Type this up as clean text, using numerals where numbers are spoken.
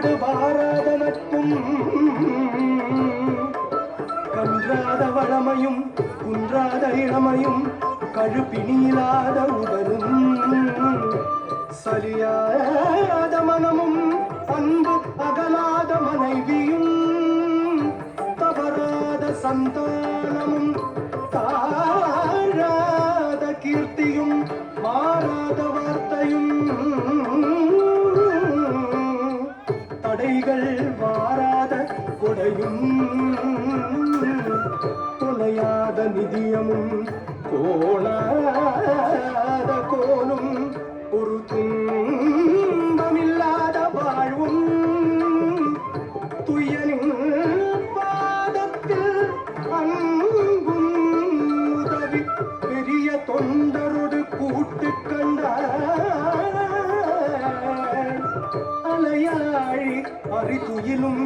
கண்டு வாராத நட்பும் கன்றாத வளமையும் குன்றாத இளமையும் கழுப்பினியிலாத உடலும் சலியாத மனமும் அன்பு அகலாத மனைவியும் தவறாத சந்தானமும் தாழாத கீர்த்தியும் மாறாத வார்த்தையும் தடைகள் வாராத கொடையும் தொலையாத நிதியமும் கோணாத கோலும் ஒரு துன்பமில்லாத வாழ்வும் துயனின் பாதத்தில் அன்பும் உதவி பெரிய தொண்டரோடு கூட்டு கண்டார் அலையாழி அறிதுயிலும்